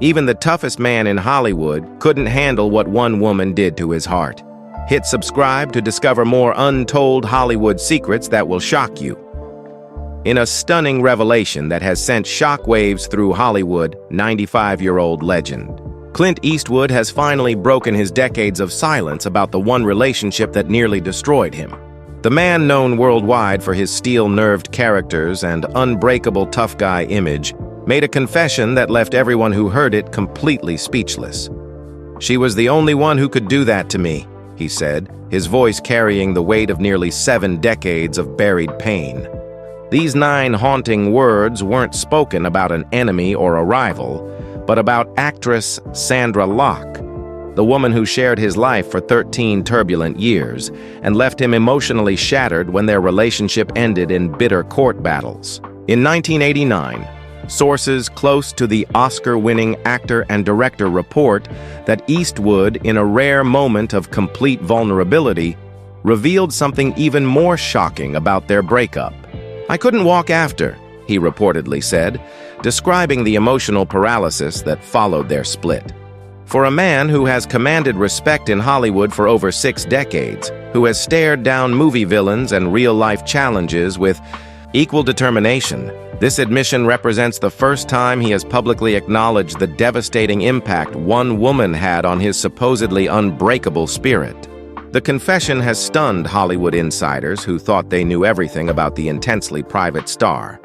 Even the toughest man in Hollywood couldn't handle what one woman did to his heart. Hit subscribe to discover more untold Hollywood secrets that will shock you. In a stunning revelation that has sent shockwaves through Hollywood, 95-year-old legend Clint Eastwood has finally broken his decades of silence about the one relationship that nearly destroyed him. The man, known worldwide for his steel-nerved characters and unbreakable tough guy image, made a confession that left everyone who heard it completely speechless. "She was the only one who could do that to me," he said, his voice carrying the weight of nearly 7 decades of buried pain. These 9 haunting words weren't spoken about an enemy or a rival, but about actress Sandra Locke, the woman who shared his life for 13 turbulent years and left him emotionally shattered when their relationship ended in bitter court battles. In 1989, sources close to the Oscar-winning actor and director report that Eastwood, in a rare moment of complete vulnerability, revealed something even more shocking about their breakup. "I couldn't walk after," he reportedly said, describing the emotional paralysis that followed their split. For a man who has commanded respect in Hollywood for over 6 decades, who has stared down movie villains and real-life challenges with equal determination, this admission represents the first time he has publicly acknowledged the devastating impact one woman had on his supposedly unbreakable spirit. The confession has stunned Hollywood insiders who thought they knew everything about the intensely private star.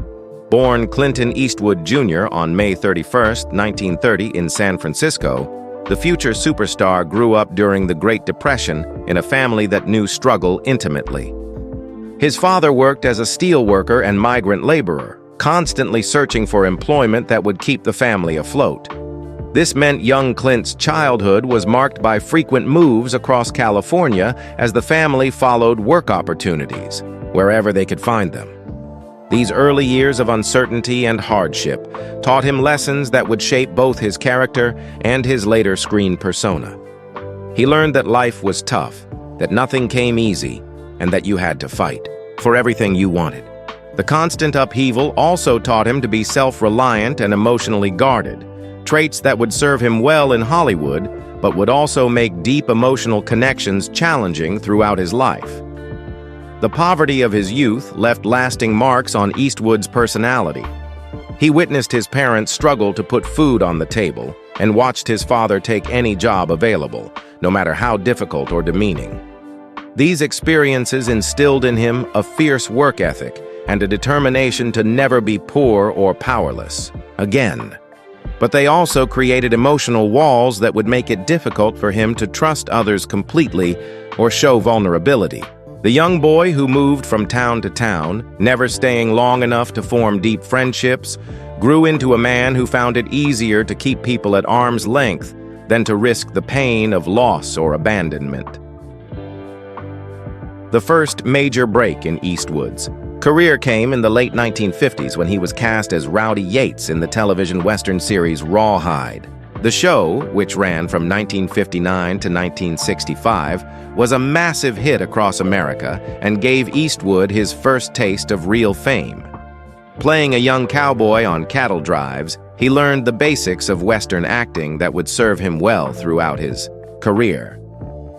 Born Clint Eastwood Jr. on May 31, 1930 in San Francisco, the future superstar grew up during the Great Depression in a family that knew struggle intimately. His father worked as a steel worker and migrant laborer, constantly searching for employment that would keep the family afloat. This meant young Clint's childhood was marked by frequent moves across California as the family followed work opportunities, wherever they could find them. These early years of uncertainty and hardship taught him lessons that would shape both his character and his later screen persona. He learned that life was tough, that nothing came easy, and that you had to fight for everything you wanted. The constant upheaval also taught him to be self-reliant and emotionally guarded, traits that would serve him well in Hollywood, but would also make deep emotional connections challenging throughout his life. The poverty of his youth left lasting marks on Eastwood's personality. He witnessed his parents struggle to put food on the table and watched his father take any job available, no matter how difficult or demeaning. These experiences instilled in him a fierce work ethic and a determination to never be poor or powerless again. But they also created emotional walls that would make it difficult for him to trust others completely or show vulnerability. The young boy who moved from town to town, never staying long enough to form deep friendships, grew into a man who found it easier to keep people at arm's length than to risk the pain of loss or abandonment. The first major break in Eastwood's career came in the late 1950s when he was cast as Rowdy Yates in the television Western series Rawhide. The show, which ran from 1959 to 1965, was a massive hit across America and gave Eastwood his first taste of real fame. Playing a young cowboy on cattle drives, he learned the basics of Western acting that would serve him well throughout his career.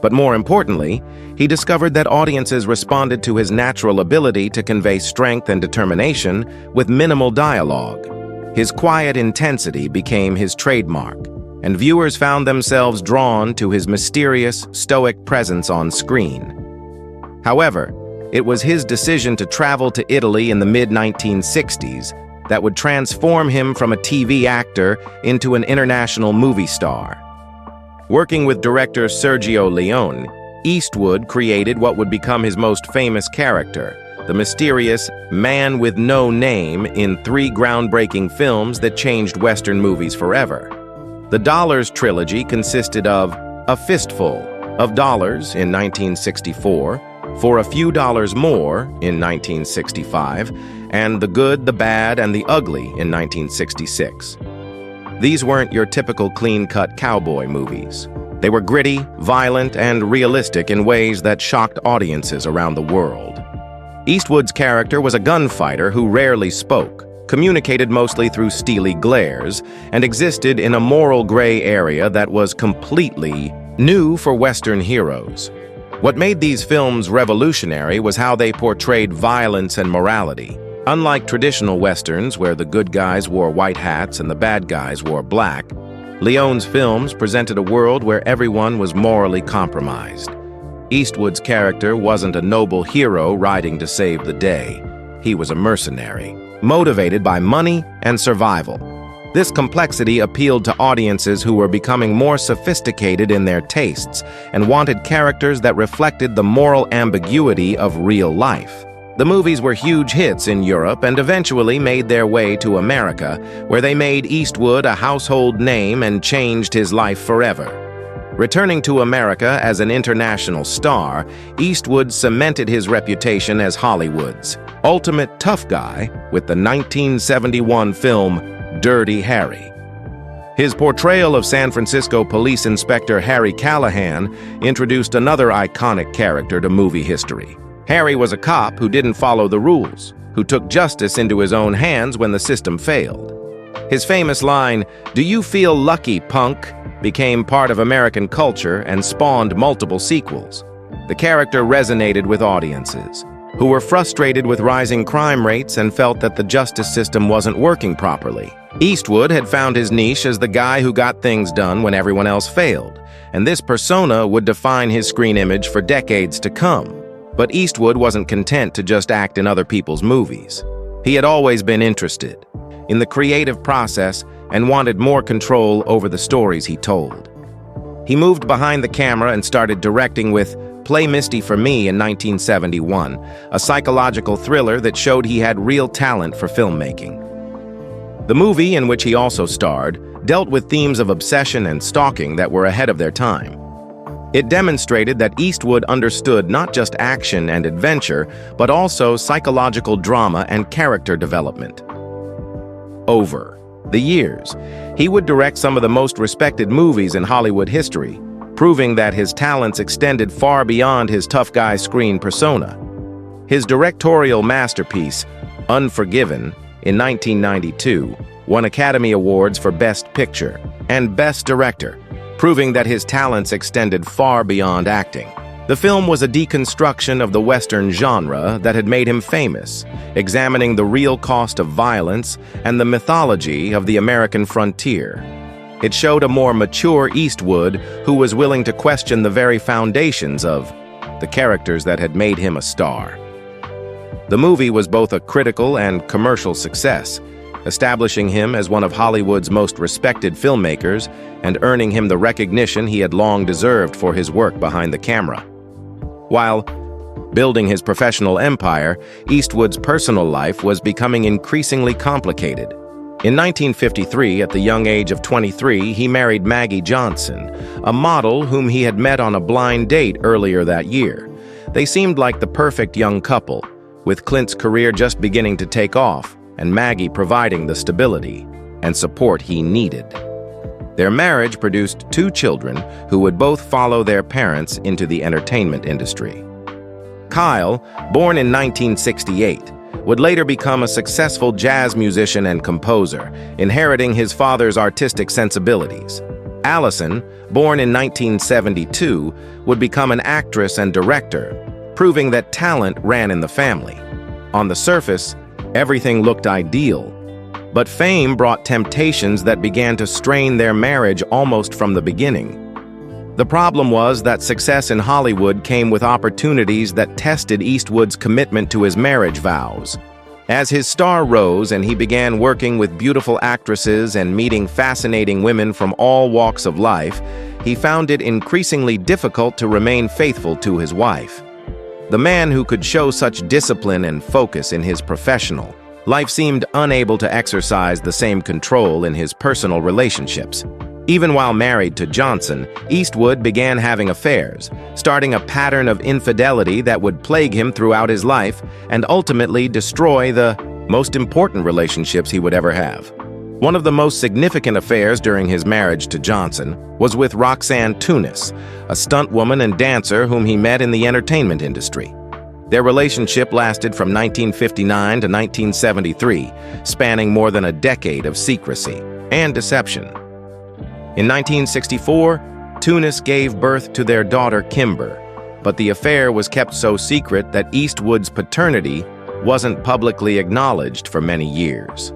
But more importantly, he discovered that audiences responded to his natural ability to convey strength and determination with minimal dialogue. His quiet intensity became his trademark, and viewers found themselves drawn to his mysterious, stoic presence on screen. However, it was his decision to travel to Italy in the mid-1960s that would transform him from a TV actor into an international movie star. Working with director Sergio Leone, Eastwood created what would become his most famous character, the mysterious man with no name, in 3 groundbreaking films that changed Western movies forever. The Dollars trilogy consisted of A Fistful of Dollars in 1964, For a Few Dollars More in 1965, and The Good, the Bad, and the Ugly in 1966. These weren't your typical clean-cut cowboy movies. They were gritty, violent, and realistic in ways that shocked audiences around the world. Eastwood's character was a gunfighter who rarely spoke, communicated mostly through steely glares, and existed in a moral gray area that was completely new for Western heroes. What made these films revolutionary was how they portrayed violence and morality. Unlike traditional Westerns, where the good guys wore white hats and the bad guys wore black, Leone's films presented a world where everyone was morally compromised. Eastwood's character wasn't a noble hero riding to save the day. He was a mercenary, motivated by money and survival. This complexity appealed to audiences who were becoming more sophisticated in their tastes and wanted characters that reflected the moral ambiguity of real life. The movies were huge hits in Europe and eventually made their way to America, where they made Eastwood a household name and changed his life forever. Returning to America as an international star, Eastwood cemented his reputation as Hollywood's ultimate tough guy with the 1971 film Dirty Harry. His portrayal of San Francisco Police Inspector Harry Callahan introduced another iconic character to movie history. Harry was a cop who didn't follow the rules, who took justice into his own hands when the system failed. His famous line, "Do you feel lucky, punk?" became part of American culture and spawned multiple sequels. The character resonated with audiences, who were frustrated with rising crime rates and felt that the justice system wasn't working properly. Eastwood had found his niche as the guy who got things done when everyone else failed, and this persona would define his screen image for decades to come. But Eastwood wasn't content to just act in other people's movies. He had always been interested in the creative process and wanted more control over the stories he told. He moved behind the camera and started directing with Play Misty for Me in 1971, a psychological thriller that showed he had real talent for filmmaking. The movie, in which he also starred, dealt with themes of obsession and stalking that were ahead of their time. It demonstrated that Eastwood understood not just action and adventure, but also psychological drama and character development. Over the years, he would direct some of the most respected movies in Hollywood history, proving that his talents extended far beyond his tough guy screen persona. His directorial masterpiece, Unforgiven, in 1992, won Academy Awards for Best Picture and Best Director, proving that his talents extended far beyond acting. The film was a deconstruction of the Western genre that had made him famous, examining the real cost of violence and the mythology of the American frontier. It showed a more mature Eastwood who was willing to question the very foundations of the characters that had made him a star. The movie was both a critical and commercial success, establishing him as one of Hollywood's most respected filmmakers and earning him the recognition he had long deserved for his work behind the camera. While building his professional empire, Eastwood's personal life was becoming increasingly complicated. In 1953, at the young age of 23, he married Maggie Johnson, a model whom he had met on a blind date earlier that year. They seemed like the perfect young couple, with Clint's career just beginning to take off and Maggie providing the stability and support he needed. Their marriage produced 2 children who would both follow their parents into the entertainment industry. Kyle, born in 1968, would later become a successful jazz musician and composer, inheriting his father's artistic sensibilities. Allison, born in 1972, would become an actress and director, proving that talent ran in the family. On the surface, everything looked ideal, but fame brought temptations that began to strain their marriage almost from the beginning. The problem was that success in Hollywood came with opportunities that tested Eastwood's commitment to his marriage vows. As his star rose and he began working with beautiful actresses and meeting fascinating women from all walks of life, he found it increasingly difficult to remain faithful to his wife. The man who could show such discipline and focus in his professional life seemed unable to exercise the same control in his personal relationships. Even while married to Johnson, Eastwood began having affairs, starting a pattern of infidelity that would plague him throughout his life and ultimately destroy the most important relationships he would ever have. One of the most significant affairs during his marriage to Johnson was with Roxanne Tunis, a stunt woman and dancer whom he met in the entertainment industry. Their relationship lasted from 1959 to 1973, spanning more than a decade of secrecy and deception. In 1964, Tunis gave birth to their daughter Kimber, but the affair was kept so secret that Eastwood's paternity wasn't publicly acknowledged for many years.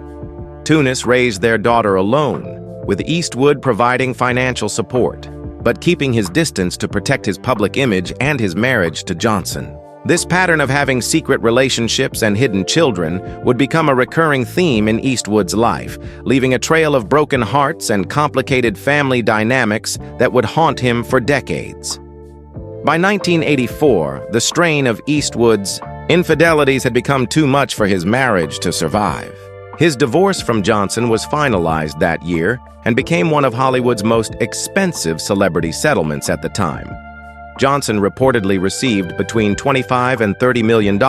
Tunis raised their daughter alone, with Eastwood providing financial support, but keeping his distance to protect his public image and his marriage to Johnson. This pattern of having secret relationships and hidden children would become a recurring theme in Eastwood's life, leaving a trail of broken hearts and complicated family dynamics that would haunt him for decades. By 1984, the strain of Eastwood's infidelities had become too much for his marriage to survive. His divorce from Johnson was finalized that year and became one of Hollywood's most expensive celebrity settlements at the time. Johnson reportedly received between $25 and $30 million,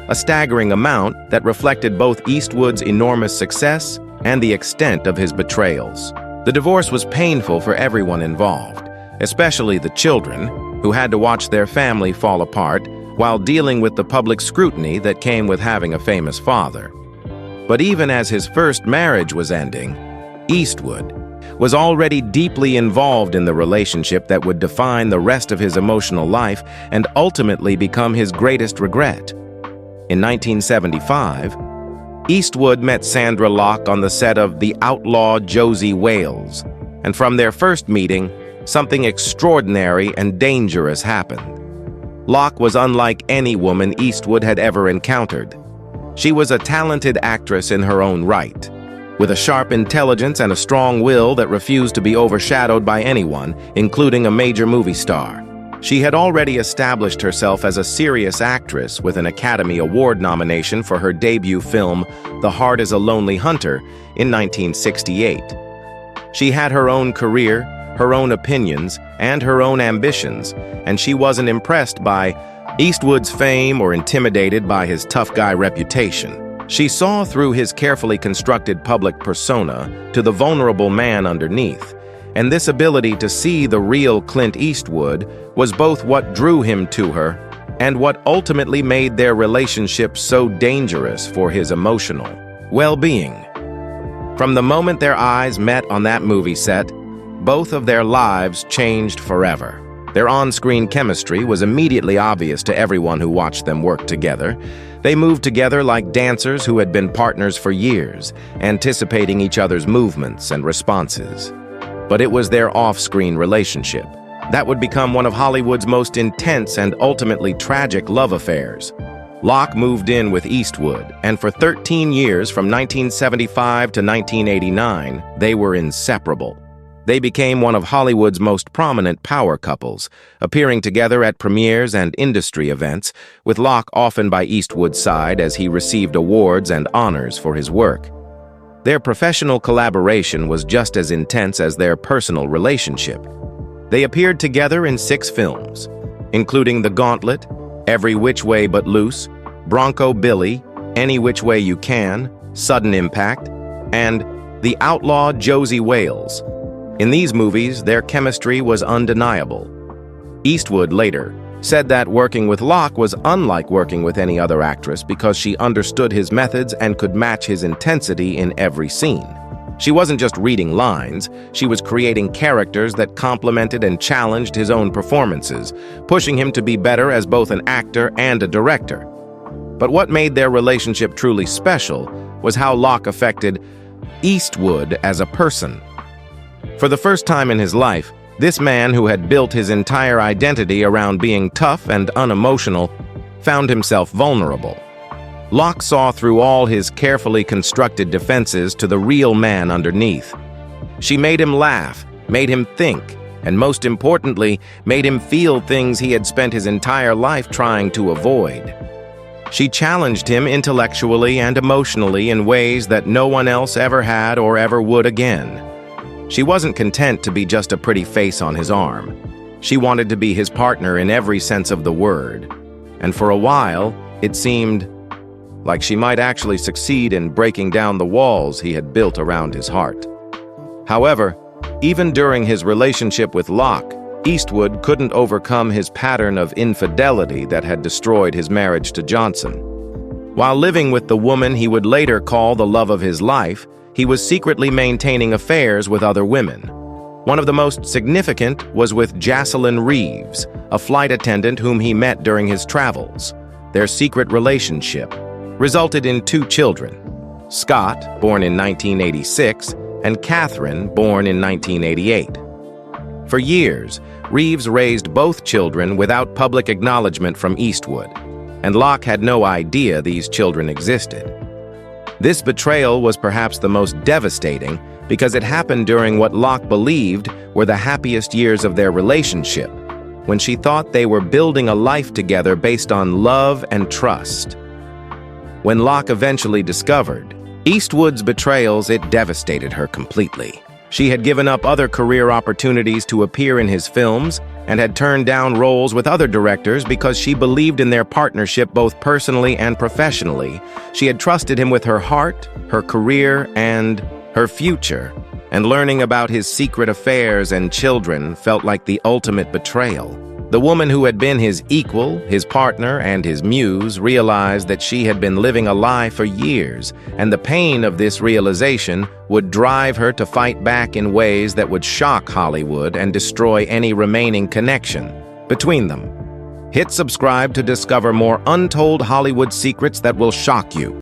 a staggering amount that reflected both Eastwood's enormous success and the extent of his betrayals. The divorce was painful for everyone involved, especially the children, who had to watch their family fall apart while dealing with the public scrutiny that came with having a famous father. But even as his first marriage was ending, Eastwood was already deeply involved in the relationship that would define the rest of his emotional life and ultimately become his greatest regret. In 1975, Eastwood met Sandra Locke on the set of The Outlaw Josie Wales, and from their first meeting, something extraordinary and dangerous happened. Locke was unlike any woman Eastwood had ever encountered. She was a talented actress in her own right, with a sharp intelligence and a strong will that refused to be overshadowed by anyone, including a major movie star. She had already established herself as a serious actress with an Academy Award nomination for her debut film, The Heart is a Lonely Hunter, in 1968. She had her own career, her own opinions, and her own ambitions, and she wasn't impressed by Eastwood's fame or intimidated by his tough guy reputation. She saw through his carefully constructed public persona to the vulnerable man underneath, and this ability to see the real Clint Eastwood was both what drew him to her and what ultimately made their relationship so dangerous for his emotional well-being. From the moment their eyes met on that movie set, both of their lives changed forever. Their on-screen chemistry was immediately obvious to everyone who watched them work together. They moved together like dancers who had been partners for years, anticipating each other's movements and responses. But it was their off-screen relationship that would become one of Hollywood's most intense and ultimately tragic love affairs. Locke moved in with Eastwood, and for 13 years, from 1975 to 1989, they were inseparable. They became one of Hollywood's most prominent power couples, appearing together at premieres and industry events, with Locke often by Eastwood's side as he received awards and honors for his work. Their professional collaboration was just as intense as their personal relationship. They appeared together in 6 films, including The Gauntlet, Every Which Way But Loose, Bronco Billy, Any Which Way You Can, Sudden Impact, and The Outlaw Josie Wales. In these movies, their chemistry was undeniable. Eastwood later said that working with Locke was unlike working with any other actress because she understood his methods and could match his intensity in every scene. She wasn't just reading lines, she was creating characters that complemented and challenged his own performances, pushing him to be better as both an actor and a director. But what made their relationship truly special was how Locke affected Eastwood as a person. For the first time in his life, this man who had built his entire identity around being tough and unemotional found himself vulnerable. Locke saw through all his carefully constructed defenses to the real man underneath. She made him laugh, made him think, and most importantly, made him feel things he had spent his entire life trying to avoid. She challenged him intellectually and emotionally in ways that no one else ever had or ever would again. She wasn't content to be just a pretty face on his arm. She wanted to be his partner in every sense of the word. And for a while, it seemed like she might actually succeed in breaking down the walls he had built around his heart. However, even during his relationship with Locke, Eastwood couldn't overcome his pattern of infidelity that had destroyed his marriage to Johnson. While living with the woman he would later call the love of his life, he was secretly maintaining affairs with other women. One of the most significant was with Jocelyn Reeves, a flight attendant whom he met during his travels. Their secret relationship resulted in 2 children, Scott, born in 1986, and Catherine, born in 1988. For years, Reeves raised both children without public acknowledgement from Eastwood, and Locke had no idea these children existed. This betrayal was perhaps the most devastating because it happened during what Locke believed were the happiest years of their relationship, when she thought they were building a life together based on love and trust. When Locke eventually discovered Eastwood's betrayals, it devastated her completely. She had given up other career opportunities to appear in his films and had turned down roles with other directors because she believed in their partnership both personally and professionally. She had trusted him with her heart, her career, and her future, and learning about his secret affairs and children felt like the ultimate betrayal. The woman who had been his equal, his partner, and his muse realized that she had been living a lie for years, and the pain of this realization would drive her to fight back in ways that would shock Hollywood and destroy any remaining connection between them. Hit subscribe to discover more untold Hollywood secrets that will shock you.